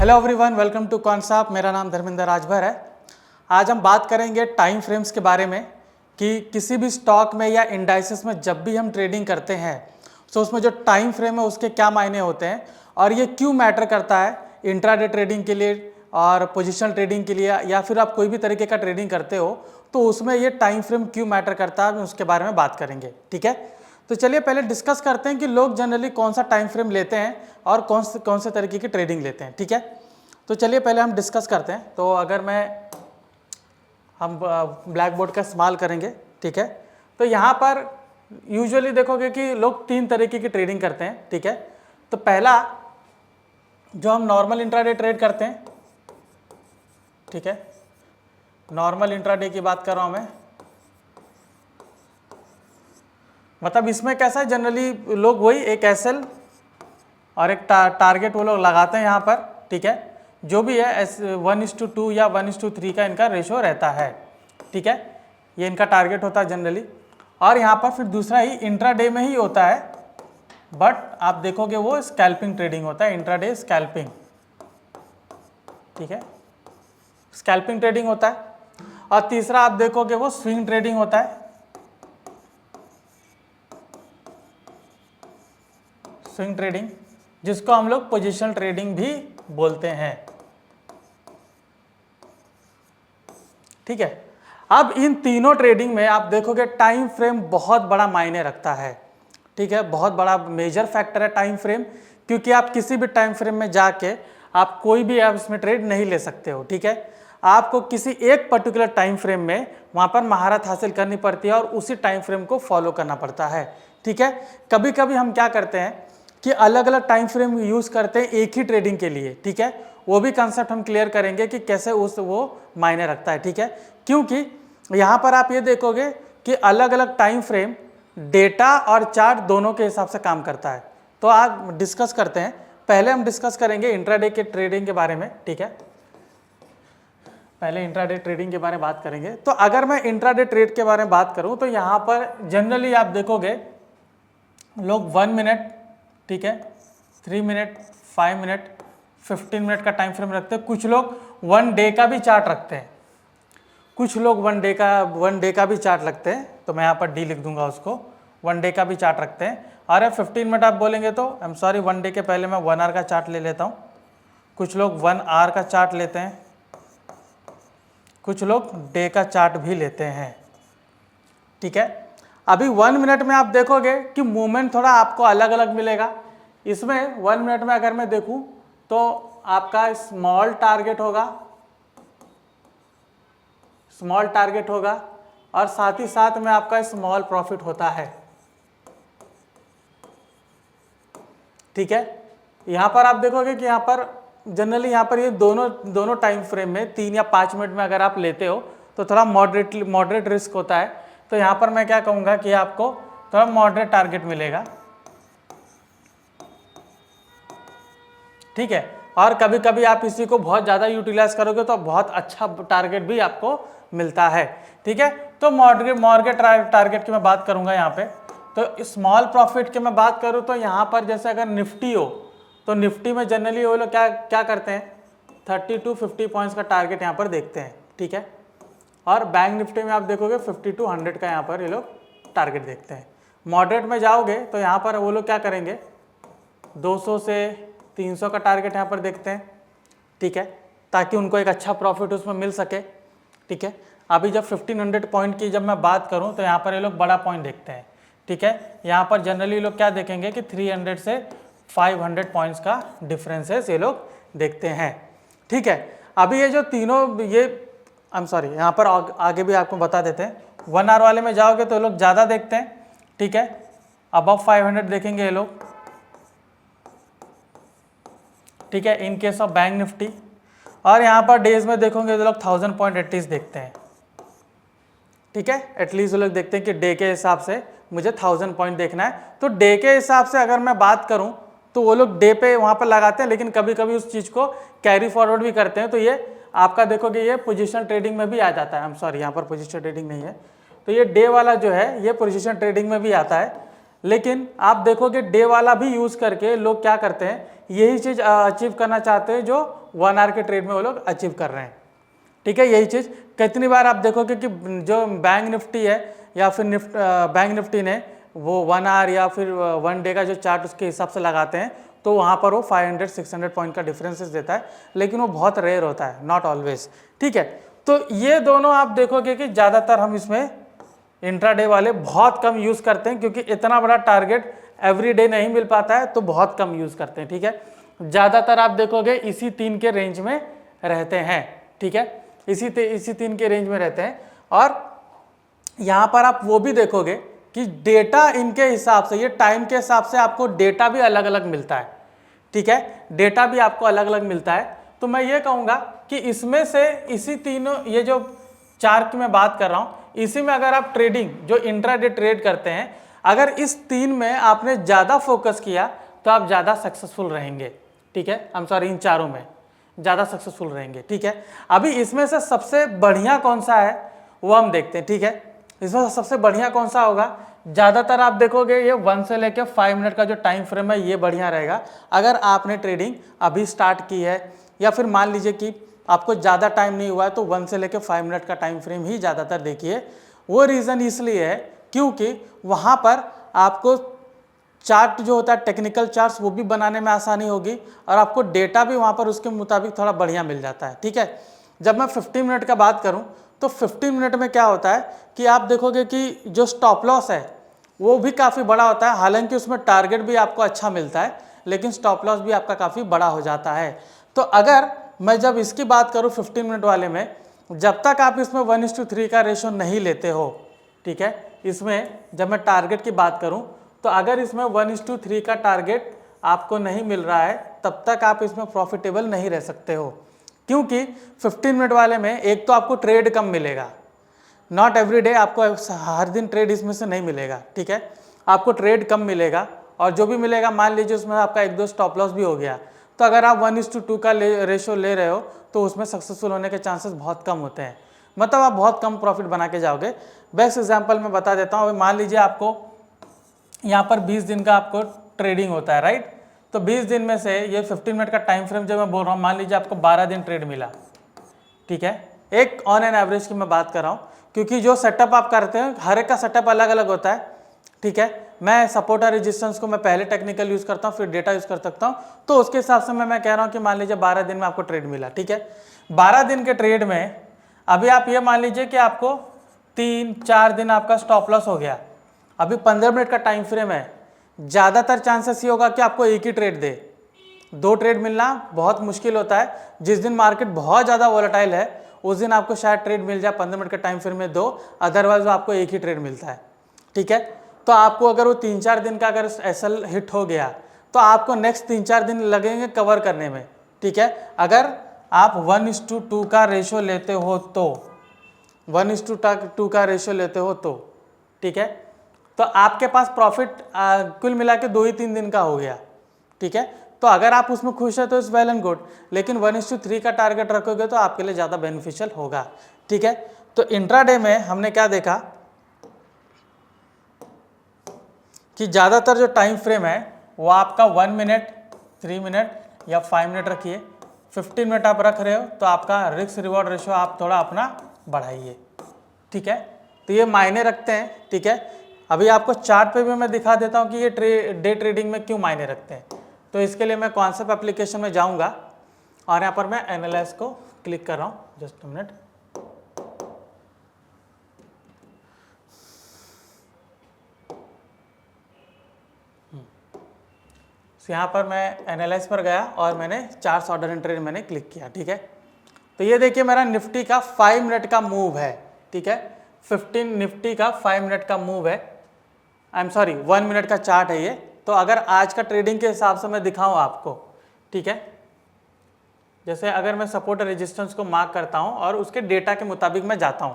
Hello everyone, welcome to concept. मेरा नाम धर्मेंद्र राजभर है। आज हम बात करेंगे टाइम फ्रेम्स के बारे में कि किसी भी स्टॉक में या इंडाइसेस में जब भी हम ट्रेडिंग करते हैं तो उसमें जो टाइम फ्रेम है उसके क्या मायने होते हैं और ये क्यों मैटर करता है इंट्राडे ट्रेडिंग के लिए और पोजिशनल ट्रेडिंग के लिए, या फिर आप कोई भी तरीके का ट्रेडिंग करते हो तो उसमें ये टाइम फ्रेम क्यों मैटर करता है, उसके बारे में बात करेंगे। ठीक है, तो चलिए पहले डिस्कस करते हैं कि लोग जनरली कौन सा टाइम फ्रेम लेते हैं और कौन से तरीके की ट्रेडिंग लेते हैं। ठीक है, तो चलिए पहले हम डिस्कस करते हैं। तो अगर हम ब्लैक बोर्ड का इस्तेमाल करेंगे, ठीक है, तो यहाँ पर यूजुअली देखोगे कि लोग तीन तरीके की ट्रेडिंग करते हैं। ठीक है, तो पहला जो हम नॉर्मल इंट्राडे ट्रेड करते हैं, ठीक है, नॉर्मल इंट्राडे की बात कर रहा हूँ मैं। मतलब इसमें कैसा है, जनरली लोग वही एक एसएल और एक टारगेट वो लोग लगाते हैं यहाँ पर। ठीक है, जो भी है 1:2 या 1:3 का इनका रेशो रहता है। ठीक है, ये इनका टारगेट होता है जनरली। और यहाँ पर फिर दूसरा ही इंट्राडे में ही होता है, बट आप देखोगे वो स्कैल्पिंग ट्रेडिंग होता है, इंट्राडे स्कैल्पिंग। ठीक है, स्कैल्पिंग ट्रेडिंग होता है। और तीसरा आप देखोगे वो स्विंग ट्रेडिंग होता है, स्विंग ट्रेडिंग, जिसको हम लोग पोजिशनल ट्रेडिंग भी बोलते हैं। ठीक है, अब इन तीनों ट्रेडिंग में आप देखोगे टाइम फ्रेम बहुत बड़ा मायने रखता है। ठीक है, बहुत बड़ा मेजर फैक्टर है टाइम फ्रेम, क्योंकि आप किसी भी टाइम फ्रेम में जाके आप कोई भी आप इसमें ट्रेड नहीं ले सकते हो। ठीक है, आपको किसी एक पर्टिकुलर टाइम फ्रेम में वहाँ पर महारत हासिल करनी पड़ती है और उसी टाइम फ्रेम को फॉलो करना पड़ता है। ठीक है, कभी कभी हम क्या करते हैं कि अलग अलग टाइम फ्रेम यूज़ करते हैं एक ही ट्रेडिंग के लिए। ठीक है, वो भी कंसेप्ट हम क्लियर करेंगे कि कैसे वो मायने रखता है। ठीक है, क्योंकि यहाँ पर आप ये देखोगे कि अलग अलग टाइम फ्रेम डेटा और चार्ट दोनों के हिसाब से काम करता है। तो आप डिस्कस करते हैं। पहले हम डिस्कस करेंगे इंट्राडे के ट्रेडिंग के बारे में। ठीक है, पहले इंट्राडे ट्रेडिंग के बारे में बात करेंगे। तो अगर मैं इंट्राडे ट्रेड के बारे में बात करूं तो यहाँ पर जनरली आप देखोगे लोग 1 मिनट, ठीक है, 3 मिनट, 5 मिनट, 15 मिनट का टाइम फ्रेम रखते हैं। कुछ लोग 1 डे का भी चार्ट रखते हैं, कुछ लोग 1 डे का भी चार्ट रखते हैं। तो मैं यहाँ पर डी लिख दूंगा उसको, 1 डे का भी चार्ट रखते हैं। और 15 मिनट आप बोलेंगे तो आई एम सॉरी, 1 डे के पहले मैं 1 आवर का चार्ट ले लेता हूँ। कुछ लोग 1 आवर का चार्ट लेते हैं, कुछ लोग डे का चार्ट भी लेते हैं। ठीक है, अभी 1 मिनट में आप देखोगे कि मूवमेंट थोड़ा आपको अलग अलग मिलेगा। इसमें 1 मिनट में अगर मैं देखूं तो आपका स्मॉल टारगेट होगा और साथ ही साथ में आपका स्मॉल प्रॉफिट होता है। ठीक है, यहाँ पर आप देखोगे कि यहाँ पर जनरली यहाँ पर ये दोनों टाइम फ्रेम में 3 या 5 मिनट में अगर आप लेते हो तो थोड़ा मॉडरेट रिस्क होता है। तो यहाँ पर मैं क्या कहूँगा कि आपको थोड़ा मॉडरेट टारगेट मिलेगा। ठीक है, और कभी कभी आप इसी को बहुत ज़्यादा यूटिलाइज करोगे तो बहुत अच्छा टारगेट भी आपको मिलता है। ठीक है, तो मॉडरेट टारगेट की मैं बात करूँगा यहाँ पे। तो स्मॉल प्रॉफिट की मैं बात करूँ तो यहाँ पर जैसे अगर निफ्टी हो तो निफ्टी में जनरली वो लोग क्या करते हैं, 30 to 50 पॉइंट्स का टारगेट यहाँ पर देखते हैं। ठीक है, और बैंक निफ्टी में आप देखोगे 50 to 100 का यहाँ पर ये लोग टारगेट देखते हैं। मॉडरेट में जाओगे तो यहाँ पर वो लोग क्या करेंगे, 200 से 300 का टारगेट यहाँ पर देखते हैं। ठीक है, ताकि उनको एक अच्छा प्रॉफिट उसमें मिल सके। ठीक है, अभी जब 1500 पॉइंट की जब मैं बात करूँ तो यहाँ पर ये लोग बड़ा पॉइंट देखते हैं। ठीक है, यहाँ पर जनरली लोग क्या देखेंगे कि 300 से 500 पॉइंट्स का डिफरेंसेस ये लोग देखते हैं। ठीक है, अभी ये जो तीनों ये आई एम सॉरी, यहाँ पर आगे भी आपको बता देते हैं। 1 आवर वाले में जाओगे तो लोग ज़्यादा देखते हैं। ठीक है, अबव 500 देखेंगे ये लोग। ठीक है, in case of bank Nifty. और यहाँ पर डेज में देखोगे तो लोग 1000 पॉइंट एटलीस्ट देखते हैं। ठीक है, एटलीस्ट वो लोग देखते हैं कि डे के हिसाब से मुझे 1000 पॉइंट देखना है। तो डे के हिसाब से अगर मैं बात करूं तो वो लोग डे पे वहाँ पर लगाते हैं, लेकिन कभी कभी उस चीज़ को कैरी फॉरवर्ड भी करते हैं। तो ये आपका देखोगे ये पोजिशनल ट्रेडिंग में भी आ जाता है। आई एम सॉरी, यहाँ पर पोजिशनल ट्रेडिंग नहीं है, तो ये डे वाला जो है ये पोजिशनल ट्रेडिंग में भी आता है। लेकिन आप देखोगे डे वाला भी यूज़ करके लोग क्या करते हैं यही चीज़ अचीव करना चाहते हैं जो 1 आवर के ट्रेड में वो लोग अचीव कर रहे हैं। ठीक है, यही चीज़ कितनी बार आप देखोगे कि जो बैंक निफ्टी है या फिर बैंक निफ्टी ने वो 1 आवर या फिर 1 डे का जो चार्ट उसके हिसाब से लगाते हैं तो वहाँ पर वो 500-600 पॉइंट का डिफरेंसेस देता है, लेकिन वो बहुत रेयर होता है, नॉट ऑलवेज। ठीक है, तो ये दोनों आप देखोगे कि ज़्यादातर हम इसमें इंट्राडे वाले बहुत कम यूज़ करते हैं, क्योंकि इतना बड़ा टारगेट एवरी डे नहीं मिल पाता है, तो बहुत कम यूज़ करते हैं। ठीक है, ज़्यादातर आप देखोगे इसी 3 के रेंज में रहते हैं। ठीक है, इसी 3 के रेंज में रहते हैं। और यहाँ पर आप वो भी देखोगे कि डेटा इनके हिसाब से, ये टाइम के हिसाब से आपको डेटा भी अलग अलग मिलता है। ठीक है, डेटा भी आपको अलग अलग मिलता है। तो मैं ये कहूँगा कि इसमें से इसी तीनों, ये जो 4 की मैं बात कर रहा हूँ, इसी में अगर आप ट्रेडिंग जो इंट्राडे ट्रेड करते हैं, अगर इस 3 में आपने ज़्यादा फोकस किया तो आप ज़्यादा सक्सेसफुल रहेंगे। ठीक है, I'm sorry, इन 4 में ज़्यादा सक्सेसफुल रहेंगे। ठीक है, अभी इसमें से सबसे बढ़िया कौन सा है वो हम देखते हैं। ठीक है, इसमें से सबसे बढ़िया कौन सा होगा, ज़्यादातर आप देखोगे ये 1 से लेकर 5 मिनट का जो टाइम फ्रेम है ये बढ़िया रहेगा। अगर आपने ट्रेडिंग अभी स्टार्ट की है या फिर मान लीजिए कि आपको ज़्यादा टाइम नहीं हुआ है, तो 1 से लेकर 5 मिनट का टाइम फ्रेम ही ज़्यादातर देखिए। वो रीज़न इसलिए है क्योंकि वहाँ पर आपको चार्ट जो होता है, टेक्निकल चार्ट्स, वो भी बनाने में आसानी होगी और आपको डेटा भी वहाँ पर उसके मुताबिक थोड़ा बढ़िया मिल जाता है। ठीक है, जब मैं 15 मिनट का बात करूँ तो 15 मिनट में क्या होता है कि आप देखोगे कि जो स्टॉप लॉस है वो भी काफ़ी बड़ा होता है। हालांकि उसमें टारगेट भी आपको अच्छा मिलता है, लेकिन स्टॉप लॉस भी आपका काफ़ी बड़ा हो जाता है। तो अगर मैं जब इसकी बात करूँ 15 मिनट वाले में, जब तक आप इसमें 1:3 का रेशो नहीं लेते हो, ठीक है, इसमें जब मैं टारगेट की बात करूँ तो अगर इसमें 1:3 का टारगेट आपको नहीं मिल रहा है, तब तक आप इसमें प्रॉफिटेबल नहीं रह सकते हो। क्योंकि 15 मिनट वाले में एक तो आपको ट्रेड कम मिलेगा, नॉट एवरी डे आपको हर दिन ट्रेड इसमें से नहीं मिलेगा। ठीक है, आपको ट्रेड कम मिलेगा और जो भी मिलेगा मान लीजिए उसमें आपका 1-2 स्टॉप लॉस भी हो गया, तो अगर आप 1:2 का रेशो ले रहे हो तो उसमें सक्सेसफुल होने के चांसेस बहुत कम होते हैं, मतलब आप बहुत कम प्रॉफिट बना के जाओगे। बेस्ट एग्जांपल मैं बता देता हूँ। मान लीजिए आपको यहाँ पर 20 दिन का आपको ट्रेडिंग होता है, राइट, तो 20 दिन में से ये 15 मिनट का टाइम फ्रेम जो मैं बोल रहा हूँ, मान लीजिए आपको 12 दिन ट्रेड मिला। ठीक है, एक ऑन एन एवरेज की मैं बात कर रहा हूँ, क्योंकि जो सेटअप आप करते हैं हर एक का सेटअप अलग अलग होता है। ठीक है, मैं सपोर्ट और रेजिस्टेंस को मैं पहले टेक्निकल यूज़ करता हूँ, फिर डेटा यूज़ कर सकता हूँ, तो उसके हिसाब से मैं कह रहा हूँ कि मान लीजिए 12 दिन में आपको ट्रेड मिला। ठीक है, 12 दिन के ट्रेड में अभी आप ये मान लीजिए कि आपको 3-4 दिन आपका स्टॉप लॉस हो गया। अभी 15 मिनट का टाइम फ्रेम है, ज़्यादातर चांसेस ये होगा कि आपको एक ही ट्रेड दे, 2 ट्रेड मिलना बहुत मुश्किल होता है। जिस दिन मार्केट बहुत ज़्यादा वोलेटाइल है उस दिन आपको शायद ट्रेड मिल जाए 15 मिनट के टाइम फ्रेम में 2, अदरवाइज आपको एक ही ट्रेड मिलता है। ठीक है, तो आपको अगर वो 3-4 दिन का अगर एसएल हिट हो गया तो आपको नेक्स्ट 3-4 दिन लगेंगे कवर करने में। ठीक है, अगर आप 1:2 का रेशो लेते हो तो 1:2 का रेशो लेते हो तो ठीक है, तो आपके पास प्रॉफिट कुल मिला के 2 ही 3 दिन का हो गया। ठीक है, तो अगर आप उसमें खुश है तो इट्स वेल एंड गुड, लेकिन 1:3 का टारगेट रखोगे तो आपके लिए ज़्यादा बेनिफिशियल होगा। ठीक है, तो इंट्राडे में हमने क्या देखा कि ज़्यादातर जो टाइम फ्रेम है वो आपका 1 मिनट, 3 मिनट या 5 मिनट रखिए। 15 मिनट आप रख रहे हो तो आपका रिस्क रिवॉर्ड रेशो आप थोड़ा अपना बढ़ाइए। ठीक है, तो ये मायने रखते हैं। ठीक है, अभी आपको चार्ट पे भी मैं दिखा देता हूँ कि ये डे ट्रेडिंग में क्यों मायने रखते हैं। तो इसके लिए मैं कॉन्सेप्ट एप्लीकेशन में जाऊँगा और यहाँ पर मैं एनालाइज को क्लिक कर रहा हूँ। Just a minute. यहाँ पर मैं एनालाइज पर गया और मैंने चार्ट्स ऑर्डर एंड ट्रेड मैंने क्लिक किया। ठीक है, तो ये देखिए मेरा निफ्टी का 5 मिनट का मूव है। ठीक है, 15 निफ्टी का 5 मिनट का मूव है, आई एम सॉरी 1 मिनट का चार्ट है ये। तो अगर आज का ट्रेडिंग के हिसाब से मैं दिखाऊं आपको, ठीक है, जैसे अगर मैं सपोर्ट और रेजिस्टेंस को मार्क करता हूं और उसके डेटा के मुताबिक मैं जाता हूं।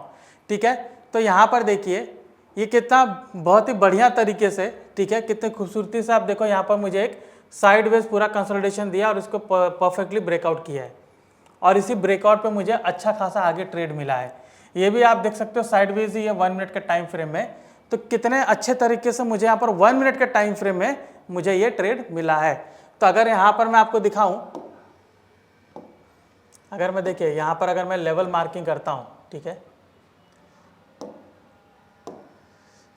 ठीक है, तो यहाँ पर देखिए ये कितना बहुत ही बढ़िया तरीके से, ठीक है, कितने खूबसूरती से आप देखो यहाँ पर मुझे एक साइडवेज पूरा कंसोलिडेशन दिया और इसको परफेक्टली ब्रेकआउट किया है और इसी ब्रेकआउट पे मुझे अच्छा खासा आगे ट्रेड मिला है। ये भी आप देख सकते हो साइडवेज ही है 1 मिनट के टाइम फ्रेम में, तो कितने अच्छे तरीके से मुझे यहाँ पर 1 मिनट के टाइम फ्रेम में मुझे ये ट्रेड मिला है। तो अगर यहाँ पर मैं आपको दिखाऊं, अगर मैं देखिए यहाँ पर अगर मैं लेवल मार्किंग करता हूँ, ठीक है,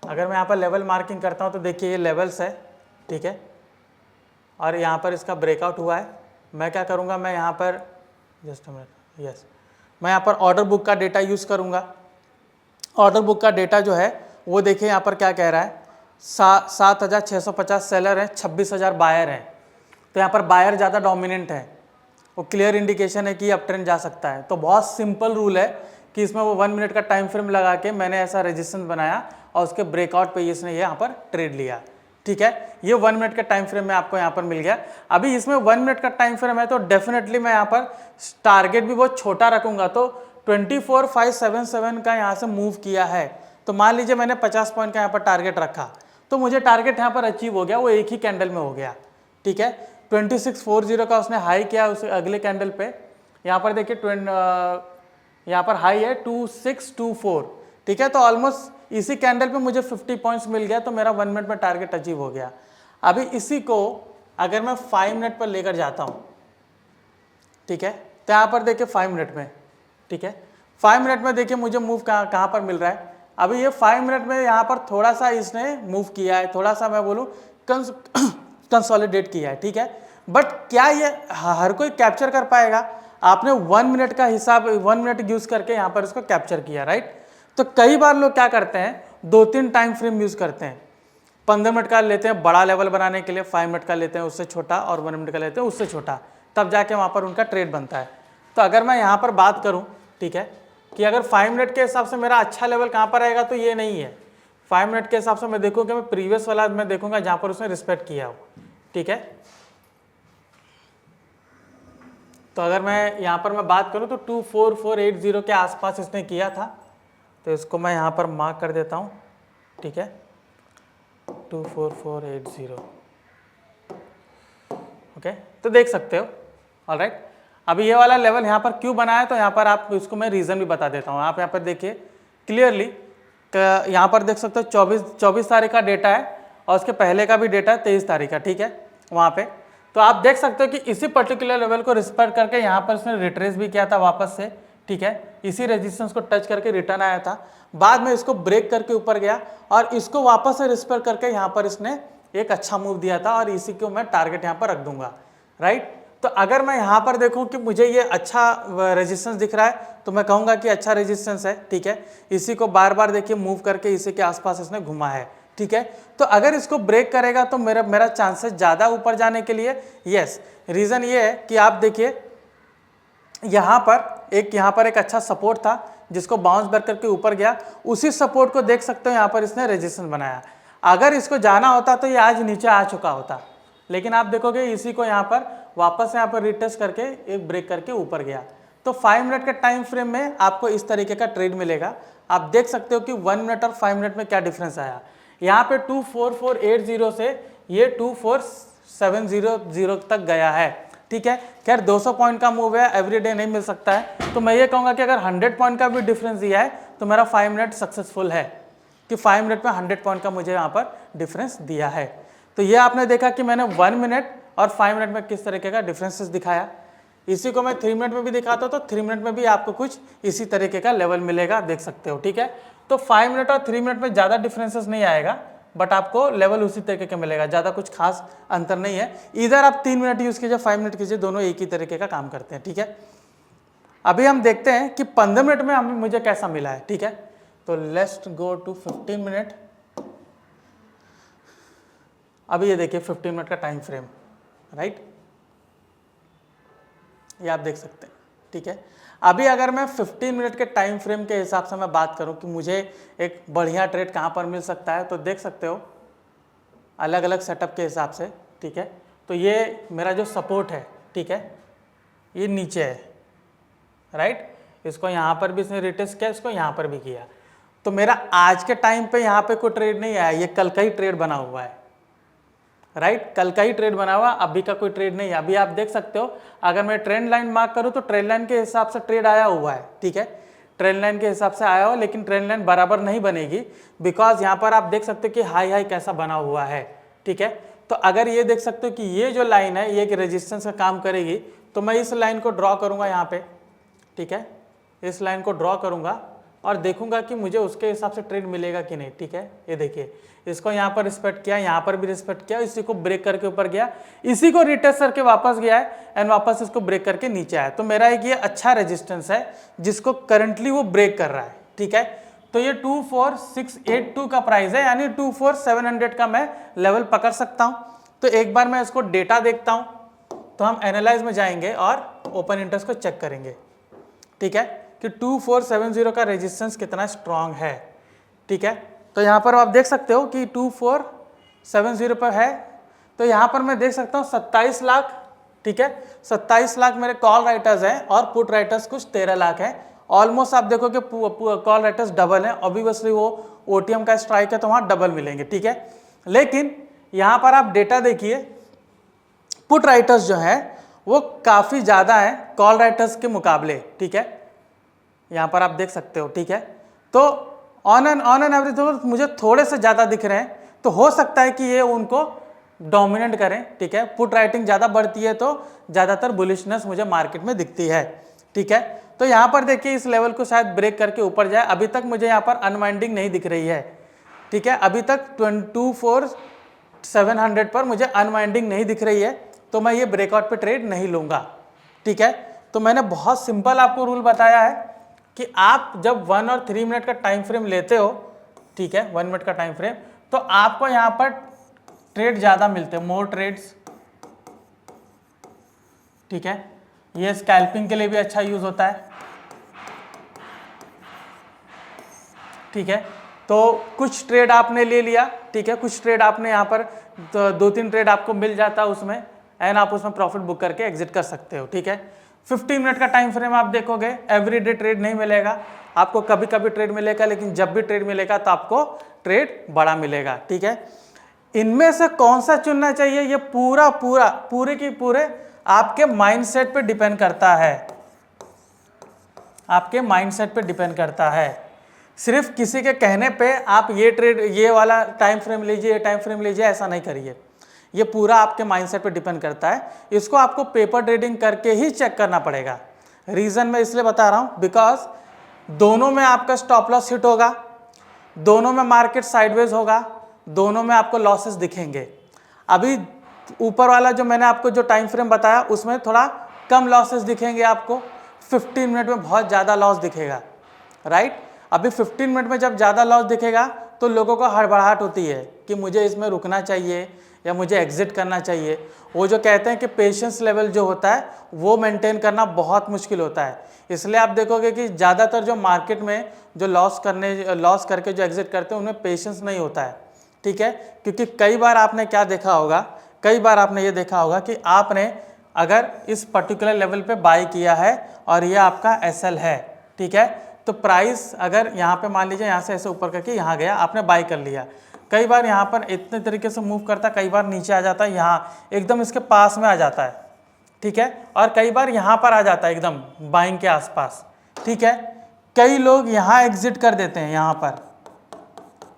अगर मैं यहाँ पर लेवल मार्किंग करता हूँ तो देखिए ये लेवल्स है, ठीक है, और यहाँ पर इसका ब्रेकआउट हुआ है। मैं क्या करूँगा, मैं यहाँ पर जस्ट मिनट, यस, मैं यहाँ पर ऑर्डर बुक का डेटा यूज़ करूँगा। ऑर्डर बुक का डेटा जो है वो देखिए यहाँ पर क्या कह रहा है, 7,650 सेलर हैं, 26,000 बायर हैं। तो यहाँ पर बायर ज़्यादा डोमिनेंट है, वो क्लियर इंडिकेशन है कि अप ट्रेंड जा सकता है। तो बहुत सिंपल रूल है कि इसमें वो 1 मिनट का टाइम फ्रेम लगा के मैंने ऐसा रेजिस्टेंस बनाया और उसके ब्रेकआउट पे इसने यहाँ पर ट्रेड लिया, ठीक है। ये 1 मिनट का टाइम फ्रेम में आपको यहाँ पर मिल गया। अभी इसमें 1 मिनट का टाइम फ्रेम है तो डेफिनेटली मैं यहाँ पर टारगेट भी बहुत छोटा रखूँगा। तो 24,577 का यहाँ से मूव किया है, तो मान लीजिए मैंने 50 पॉइंट का यहाँ पर टारगेट रखा, तो मुझे टारगेट यहाँ पर अचीव हो गया, वो एक ही कैंडल में हो गया, ठीक है। 2640 का उसने हाई किया, उस अगले कैंडल पे यहाँ पर देखिए यहाँ पर हाई है 2624, ठीक है। तो ऑलमोस्ट इसी कैंडल पे मुझे 50 पॉइंट्स मिल गया, तो मेरा 1 मिनट में टारगेट अचीव हो गया। अभी इसी को अगर मैं 5 मिनट पर लेकर जाता हूँ, ठीक है, तो यहाँ पर देखिए 5 मिनट में, ठीक है, 5 मिनट में देखिए मुझे मूव कहाँ पर मिल रहा है। अभी ये 5 मिनट में यहाँ पर थोड़ा सा इसने मूव किया है, थोड़ा सा मैं बोलूँ कंसोलिडेट किया है, ठीक है। बट क्या ये हर कोई कैप्चर कर पाएगा? आपने 1 मिनट का हिसाब 1 मिनट यूज़ करके यहाँ पर इसको कैप्चर किया, राइट। तो कई बार लोग क्या करते हैं, 2-3 टाइम फ्रेम यूज़ करते हैं। 15 मिनट का लेते हैं बड़ा लेवल बनाने के लिए, 5 मिनट का लेते हैं उससे छोटा, और 1 मिनट का लेते हैं उससे छोटा, तब जाके वहाँ पर उनका ट्रेड बनता है। तो अगर मैं यहाँ पर बात करूँ, ठीक है, कि अगर 5 मिनट के हिसाब से मेरा अच्छा लेवल कहाँ पर आएगा, तो ये नहीं है। 5 मिनट के हिसाब से मैं देखूँगा, मैं प्रीवियस वाला मैं देखूँगा जहाँ पर उसने रिस्पेक्ट किया हो, ठीक है। तो अगर मैं यहाँ पर मैं बात करूँ तो 24480 के आसपास इसने किया था, तो इसको मैं यहाँ पर मार्क कर देता हूँ, ठीक है, 24480, ओके। तो देख सकते हो, ऑलराइट। अभी ये वाला लेवल यहाँ पर क्यों बना है, तो यहाँ पर आप इसको मैं रीज़न भी बता देता हूँ। आप यहाँ पर देखिए क्लियरली, यहाँ पर देख सकते हो 24 तारीख का डेटा है, और उसके पहले का भी डेटा है 23 तारीख का, ठीक है, वहाँ पे। तो आप देख सकते हो कि इसी पर्टिकुलर लेवल को रिस्पेक्ट करके यहाँ पर इसने रिट्रेस भी किया था वापस से, ठीक है, इसी रेजिस्टेंस को टच करके रिटर्न आया था, बाद में इसको ब्रेक करके ऊपर गया, और इसको वापस से रिस्पेक्ट करके यहाँ पर इसने एक अच्छा मूव दिया था, और इसी को मैं टारगेट यहाँ पर रख दूंगा, राइट। तो अगर मैं यहाँ पर देखूँ कि मुझे ये अच्छा रेजिस्टेंस दिख रहा है, तो मैं कहूँगा कि अच्छा रेजिस्टेंस है, ठीक है। इसी को बार बार देखिए मूव करके इसी के आसपास इसने घुमा है, ठीक है। तो अगर इसको ब्रेक करेगा तो मेरा चांसेस ज़्यादा ऊपर जाने के लिए, यस। रीज़न ये है कि आप देखिए यहाँ पर एक अच्छा सपोर्ट था जिसको बाउंस बैक करके ऊपर गया, उसी सपोर्ट को देख सकते हो यहाँ पर इसने रेजिस्टेंस बनाया। अगर इसको जाना होता तो ये आज नीचे आ चुका होता, लेकिन आप देखोगे इसी को यहाँ पर वापस यहाँ पर रिटेस्ट करके एक ब्रेक करके ऊपर गया। तो 5 मिनट के टाइम फ्रेम में आपको इस तरीके का ट्रेड मिलेगा। आप देख सकते हो कि 1 मिनट और 5 मिनट में क्या डिफरेंस आया। यहाँ पे 24480 से ये 24700 तक गया है, ठीक है। खैर 200 पॉइंट का मूव है, एवरीडे नहीं मिल सकता है, तो मैं ये कहूँगा कि अगर 100 पॉइंट का भी डिफरेंस दिया है तो मेरा 5 मिनट सक्सेसफुल है, कि 5 मिनट में 100 पॉइंट का मुझे यहाँ पर डिफरेंस दिया है। तो ये आपने देखा कि मैंने 1 मिनट और 5 मिनट में किस तरीके का डिफरेंसेस दिखाया। इसी को मैं 3 मिनट में भी दिखाता हूँ, तो 3 मिनट में भी आपको कुछ इसी तरीके का लेवल मिलेगा, देख सकते हो, ठीक है। तो 5 मिनट और 3 मिनट में ज़्यादा डिफरेंसेस नहीं आएगा, बट आपको लेवल उसी तरीके का मिलेगा, ज़्यादा कुछ खास अंतर नहीं है। इधर आप 3 मिनट यूज़ कीजिए, 5 मिनट कीजिए, दोनों एक ही तरीके का काम करते हैं, ठीक है। अभी हम देखते हैं कि 15 मिनट में हमें मुझे कैसा मिला है, ठीक है। तो लेट्स गो टू 15 मिनट। अभी ये देखिए 15 मिनट का टाइम फ्रेम, राइट, ये आप देख सकते हैं, ठीक है। अभी अगर मैं 15 मिनट के टाइम फ्रेम के हिसाब से मैं बात करूं कि मुझे एक बढ़िया ट्रेड कहां पर मिल सकता है, तो देख सकते हो अलग अलग सेटअप के हिसाब से, ठीक है। तो ये मेरा जो सपोर्ट है, ठीक है, ये नीचे है, राइट। इसको यहाँ पर भी इसने रिटेस्ट किया, इसको यहाँ पर भी किया। तो मेरा आज के टाइम पे यहाँ पे कोई ट्रेड नहीं आया, ये कल का ही ट्रेड बना हुआ है, राइट, कल का ही ट्रेड बना हुआ, अभी का कोई ट्रेड नहीं है। अभी आप देख सकते हो, अगर मैं ट्रेंड लाइन मार्क करूं तो ट्रेंड लाइन के हिसाब से ट्रेड आया हुआ है, ठीक है, ट्रेंड लाइन के हिसाब से आया हो, लेकिन ट्रेंड लाइन बराबर नहीं बनेगी, बिकॉज यहाँ पर आप देख सकते हो कि हाई हाई कैसा बना हुआ है, ठीक है। तो अगर ये देख सकते हो कि ये जो लाइन है ये एक रेजिस्टेंस का काम करेगी, तो मैं इस लाइन को ड्रॉ करूंगा यहाँ पे, ठीक है, इस लाइन को ड्रॉ करूंगा और देखूंगा कि मुझे उसके हिसाब से ट्रेड मिलेगा कि नहीं, ठीक है। ये देखिए इसको यहाँ पर रिस्पेक्ट किया, यहाँ पर भी रिस्पेक्ट किया, इसी को ब्रेक करके ऊपर गया, इसी को रिटेस्ट करके वापस गया है एंड वापस इसको ब्रेक करके नीचे आया। तो मेरा एक ये अच्छा रेजिस्टेंस है जिसको करंटली वो ब्रेक कर रहा है, ठीक है। तो ये 24682 का प्राइस है, यानी 24700 का मैं लेवल पकड़ सकता हूँ। तो एक बार मैं इसको डेटा देखता हूँ, तो हम एनालाइज में जाएंगे और ओपन इंटरेस्ट को चेक करेंगे, ठीक है, कि 2470 का रेजिस्टेंस कितना स्ट्रांग है, ठीक है। तो यहाँ पर आप देख सकते हो कि 2470 पर है, तो यहाँ पर मैं देख सकता हूँ 27 लाख, ठीक है, 27 लाख मेरे कॉल राइटर्स हैं और पुट राइटर्स कुछ 13 लाख हैं। ऑलमोस्ट आप देखो कि कॉल राइटर्स डबल हैं, ऑब्वियसली वो ओटीएम का स्ट्राइक है तो वहाँ डबल मिलेंगे, ठीक है। लेकिन यहाँ पर आप डेटा देखिए, पुट राइटर्स जो है वो काफ़ी ज़्यादा है कॉल राइटर्स के मुकाबले, ठीक है, यहाँ पर आप देख सकते हो, ठीक है। तो ऑन एन एवरेज तो मुझे थोड़े से ज़्यादा दिख रहे हैं, तो हो सकता है कि ये उनको डोमिनेट करें, ठीक है। पुट राइटिंग ज़्यादा बढ़ती है तो ज़्यादातर बुलिशनेस मुझे मार्केट में दिखती है, ठीक है। तो यहाँ पर देखिए इस लेवल को शायद ब्रेक करके ऊपर जाए, अभी तक मुझे यहाँ पर अनवाइंडिंग नहीं दिख रही है, ठीक है। अभी तक 24700 पर मुझे अनवाइंडिंग नहीं दिख रही है, तो मैं ये ब्रेकआउट पे ट्रेड नहीं लूँगा, ठीक है। तो मैंने बहुत सिंपल आपको रूल बताया है कि आप जब 1 और 3 मिनट का टाइम फ्रेम लेते हो, ठीक है, 1 मिनट का टाइम फ्रेम, तो आपको यहाँ पर ट्रेड ज़्यादा मिलते हैं, मोर ट्रेड्स, ठीक है। ये स्कैल्पिंग के लिए भी अच्छा यूज़ होता है, ठीक है। तो कुछ ट्रेड आपने ले लिया, ठीक है, कुछ ट्रेड आपने यहाँ पर 2-3 ट्रेड आपको मिल जाता है उसमें, एंड आप उसमें प्रॉफिट बुक करके एग्जिट कर सकते हो, ठीक है। 15 मिनट का टाइम फ्रेम आप देखोगे, एवरीडे ट्रेड नहीं मिलेगा आपको, कभी कभी ट्रेड मिलेगा, लेकिन जब भी ट्रेड मिलेगा तो आपको ट्रेड बड़ा मिलेगा, ठीक है। इनमें से कौन सा चुनना चाहिए, ये पूरे की पूरे आपके माइंडसेट पे डिपेंड करता है, आपके माइंडसेट पे डिपेंड करता है। सिर्फ किसी के कहने पे आप ये ट्रेड, ये वाला टाइम फ्रेम लीजिए, ये टाइम फ्रेम लीजिए, ऐसा नहीं करिए। ये पूरा आपके माइंडसेट पे डिपेंड करता है, इसको आपको पेपर ट्रेडिंग करके ही चेक करना पड़ेगा। रीज़न मैं इसलिए बता रहा हूँ बिकॉज दोनों में आपका स्टॉप लॉस हिट होगा, दोनों में मार्केट साइडवेज होगा, दोनों में आपको लॉसेस दिखेंगे। अभी ऊपर वाला जो मैंने आपको जो टाइम फ्रेम बताया उसमें थोड़ा कम लॉसेस दिखेंगे आपको, 15 मिनट में बहुत ज़्यादा लॉस दिखेगा, राइट। अभी 15 मिनट में जब ज़्यादा लॉस दिखेगा तो लोगों को हड़बड़ाहट होती है कि मुझे इसमें रुकना चाहिए या मुझे एग्जिट करना चाहिए। वो जो कहते हैं कि पेशेंस लेवल जो होता है वो मेंटेन करना बहुत मुश्किल होता है, इसलिए आप देखोगे कि ज़्यादातर जो मार्केट में जो लॉस करके जो एग्जिट करते हैं उनमें पेशेंस नहीं होता है, ठीक है। क्योंकि कई बार आपने क्या देखा होगा, कई बार आपने ये देखा होगा कि आपने अगर इस पर्टिकुलर लेवल पे बाई किया है और ये आपका एसएल है, ठीक है, तो प्राइस अगर यहाँ पे मान लीजिए यहाँ से ऐसे ऊपर करके यहाँ गया, आपने बाई कर लिया, कई बार यहाँ पर इतने तरीके से मूव करता है, कई बार नीचे आ जाता है, यहाँ एकदम इसके पास में आ जाता है, ठीक है, और कई बार यहाँ पर आ जाता है एकदम बाइंग के आसपास, ठीक है। कई लोग यहाँ एग्जिट कर देते हैं, यहाँ पर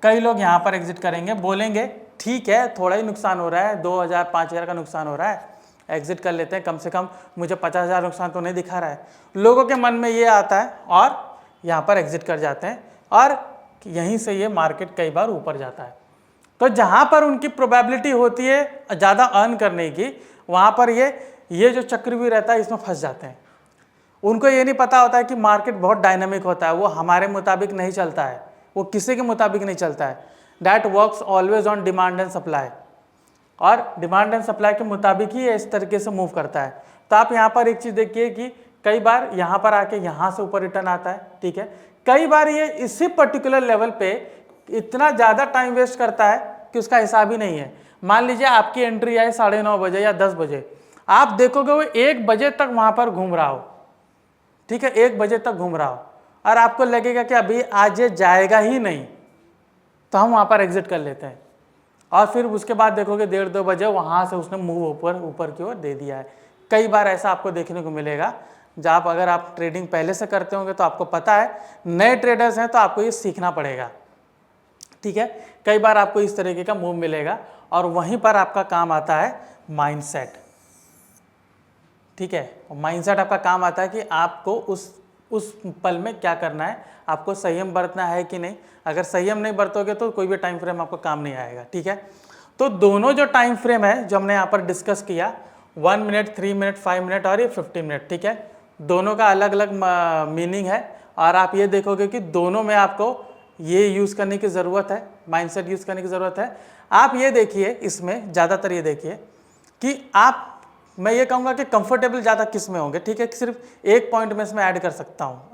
कई लोग यहाँ पर एग्जिट करेंगे, बोलेंगे ठीक है थोड़ा ही नुकसान हो रहा है, 2000-5000 का नुकसान हो रहा है, एग्जिट कर लेते हैं, कम से कम मुझे 50,000 नुकसान तो नहीं दिखा रहा है। लोगों के मन में ये आता है और यहाँ पर एग्जिट कर जाते हैं और यहीं से ये मार्केट कई बार ऊपर जाता है। तो जहाँ पर उनकी प्रोबेबिलिटी होती है ज़्यादा अर्न करने की, वहाँ पर ये जो चक्रव्यूह रहता है इसमें फंस जाते हैं। उनको ये नहीं पता होता है कि मार्केट बहुत डायनामिक होता है, वो हमारे मुताबिक नहीं चलता है, वो किसी के मुताबिक नहीं चलता है। That works always on demand and supply, और डिमांड एंड सप्लाई के मुताबिक ही इस तरीके से मूव करता है। तो आप यहाँ पर एक चीज़ देखिए कि कई बार यहाँ पर आके यहाँ से ऊपर रिटर्न आता है, ठीक है, कई बार ये इसी पर्टिकुलर लेवल पे इतना ज़्यादा टाइम वेस्ट करता है कि उसका हिसाब ही नहीं है। मान लीजिए आपकी एंट्री आए 9:30 बजे या 10 बजे, आप देखोगे वो 1 बजे तक वहाँ पर घूम रहा हो, ठीक है, 1 बजे तक घूम रहा हो, और आपको लगेगा कि अभी आज ये जाएगा ही नहीं, तो हम वहाँ पर एग्जिट कर लेते हैं, और फिर उसके बाद देखोगे 1:30-2 बजे वहाँ से उसने मूव ऊपर की ओर दे दिया है। कई बार ऐसा आपको देखने को मिलेगा। जब अगर आप ट्रेडिंग पहले से करते होंगे तो आपको पता है, नए ट्रेडर्स हैं तो आपको ये सीखना पड़ेगा, ठीक है। कई बार आपको इस तरीके का मूव मिलेगा और वहीं पर आपका काम आता है माइंडसेट। ठीक है, माइंडसेट आपका काम आता है कि आपको उस पल में क्या करना है, आपको संयम बरतना है कि नहीं। अगर संयम नहीं बरतोगे तो कोई भी टाइम फ्रेम आपको काम नहीं आएगा। ठीक है, तो दोनों जो टाइम फ्रेम है जो हमने यहाँ पर डिस्कस किया, 1 मिनट, 3 मिनट, 5 मिनट और ये 15 मिनट, ठीक है, दोनों का अलग अलग मीनिंग है। और आप ये देखोगे कि दोनों में आपको ये यूज़ करने की ज़रूरत है, माइंडसेट यूज़ करने की ज़रूरत है। आप ये देखिए, इसमें ज़्यादातर ये देखिए कि आप, मैं ये कहूँगा कि कंफर्टेबल ज़्यादा किस में होंगे। ठीक है, सिर्फ एक पॉइंट में इसमें ऐड कर सकता हूँ,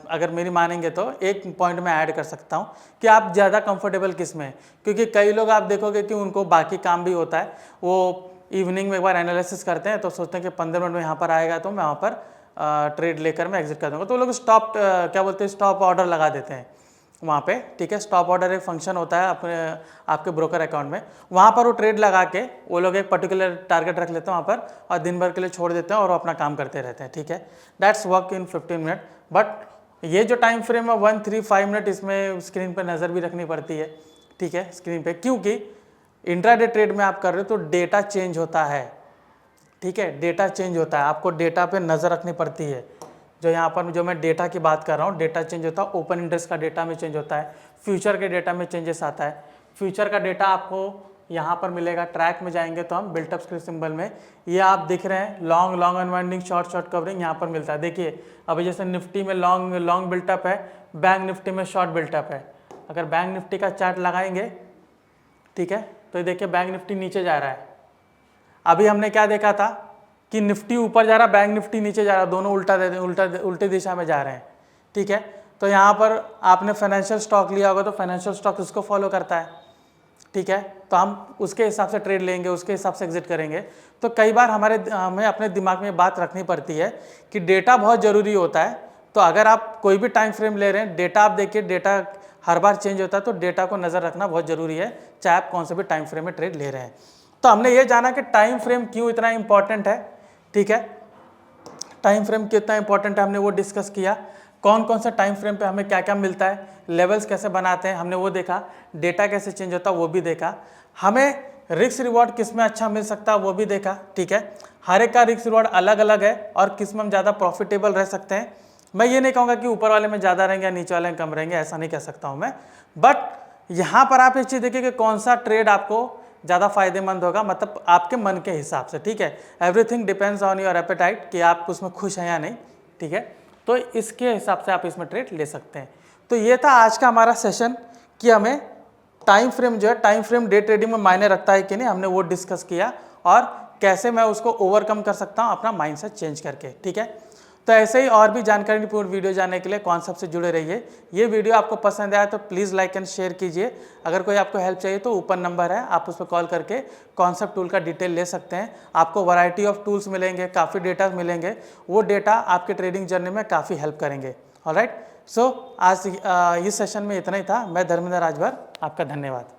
अगर मेरी मानेंगे तो एक पॉइंट में ऐड कर सकता हूँ कि आप ज़्यादा कंफर्टेबल किस में हैं। क्योंकि कई लोग आप देखोगे कि उनको बाकी काम भी होता है, वो इवनिंग में एक बार एनालिसिस करते हैं तो सोचते हैं कि 15 मिनट में यहाँ पर आएगा तो मैं वहाँ पर ट्रेड लेकर मैं एग्जिट कर दूँगा, तो वो लोग स्टॉप क्या बोलते हैं, स्टॉप ऑर्डर लगा देते हैं वहाँ पे। ठीक है, स्टॉप ऑर्डर एक फंक्शन होता है अपने आपके ब्रोकर अकाउंट में, वहाँ पर वो ट्रेड लगा के वो लोग एक पर्टिकुलर टारगेट रख लेते हैं वहाँ पर और दिन भर के लिए छोड़ देते हैं और वो अपना काम करते रहते हैं। ठीक है, that's work in 15 minute. But ये जो टाइम फ्रेम है 1, 3, 5 मिनट, इसमें स्क्रीन पर नज़र भी रखनी पड़ती है। ठीक है, स्क्रीन पे, क्योंकि इंट्राडे ट्रेड में आप कर रहे हो तो डेटा चेंज होता है। ठीक है, डेटा चेंज होता है, आपको डेटा पे नज़र रखनी पड़ती है। जो यहाँ पर जो मैं डेटा की बात कर रहा हूँ, डेटा चेंज होता है, ओपन इंटरेस्ट का डेटा में चेंज होता है, फ्यूचर के डेटा में चेंजेस आता है। फ्यूचर का डेटा आपको यहाँ पर मिलेगा, ट्रैक में जाएंगे तो हम बिल्टअप स्क्रिप्ट सिंबल में, ये आप दिख रहे हैं लॉन्ग अनवाइंडिंग, शॉर्ट कवरिंग यहाँ पर मिलता है। देखिए अभी जैसे निफ्टी में लॉन्ग बिल्टअप है, बैंक निफ्टी में शॉर्ट बिल्टअप है। अगर बैंक निफ्टी का चार्ट लगाएंगे, ठीक है, तो ये देखिए बैंक निफ्टी नीचे जा रहा है। अभी हमने क्या देखा था कि निफ्टी ऊपर जा रहा, बैंक निफ्टी नीचे जा रहा, दोनों उल्टे दिशा में जा रहे हैं। ठीक है, तो यहाँ पर आपने फाइनेंशियल स्टॉक लिया होगा तो फाइनेंशियल स्टॉक उसको फॉलो करता है। ठीक है, तो हम उसके हिसाब से ट्रेड लेंगे, उसके हिसाब से एग्जिट करेंगे। तो कई बार हमें अपने दिमाग में बात रखनी पड़ती है कि डेटा बहुत ज़रूरी होता है। तो अगर आप कोई भी टाइम फ्रेम ले रहे हैं, डेटा आप देखिए, डेटा हर बार चेंज होता है, तो डेटा को नज़र रखना बहुत ज़रूरी है, चाहे आप कौन से भी टाइम फ्रेम में ट्रेड ले रहे हैं। तो हमने ये जाना कि टाइम फ्रेम क्यों इतना इंपॉर्टेंट है। ठीक है, टाइम फ्रेम कितना इंपॉर्टेंट है हमने वो डिस्कस किया, कौन कौन सा टाइम फ्रेम पे हमें क्या क्या मिलता है, लेवल्स कैसे बनाते हैं हमने वो देखा, डेटा कैसे चेंज होता है वो भी देखा, हमें रिस्क रिवॉर्ड किस में अच्छा मिल सकता है वो भी देखा। ठीक है, हर एक का रिस्क रिवॉर्ड अलग अलग है और किस में हम ज़्यादा प्रॉफिटेबल रह सकते हैं। मैं ये नहीं कहूँगा कि ऊपर वाले में ज़्यादा रहेंगे या नीचे वाले में कम रहेंगे, ऐसा नहीं कह सकता हूँ मैं। बट यहाँ पर आप एक चीज़ देखिए कि कौन सा ट्रेड आपको ज़्यादा फायदेमंद होगा, मतलब आपके मन के हिसाब से। ठीक है, everything depends on your apatite, कि आप उसमें खुश हैं या नहीं। ठीक है, तो इसके हिसाब से आप इसमें ट्रेड ले सकते हैं। तो ये था आज का हमारा सेशन कि हमें टाइम फ्रेम जो है, टाइम फ्रेम डे ट्रेडिंग में मायने रखता है कि नहीं, हमने वो डिस्कस किया और कैसे मैं उसको ओवरकम कर सकता हूँ अपना माइंडसेट चेंज करके। ठीक है, तो ऐसे ही और भी जानकारीपूर्ण वीडियो जानने के लिए कॉन्सेप्ट से जुड़े रहिए। ये वीडियो आपको पसंद आया तो प्लीज़ लाइक एंड शेयर कीजिए। अगर कोई आपको हेल्प चाहिए तो ऊपर नंबर है, आप उस पर कॉल करके कॉन्सेप्ट टूल का डिटेल ले सकते हैं। आपको वैरायटी ऑफ टूल्स मिलेंगे, काफ़ी डेटा मिलेंगे, वो डेटा आपके ट्रेडिंग जर्नी में काफ़ी हेल्प करेंगे। ऑलराइट, सो आज इस सेशन में इतना ही था। मैं धर्मेंद्र राजभर, आपका धन्यवाद।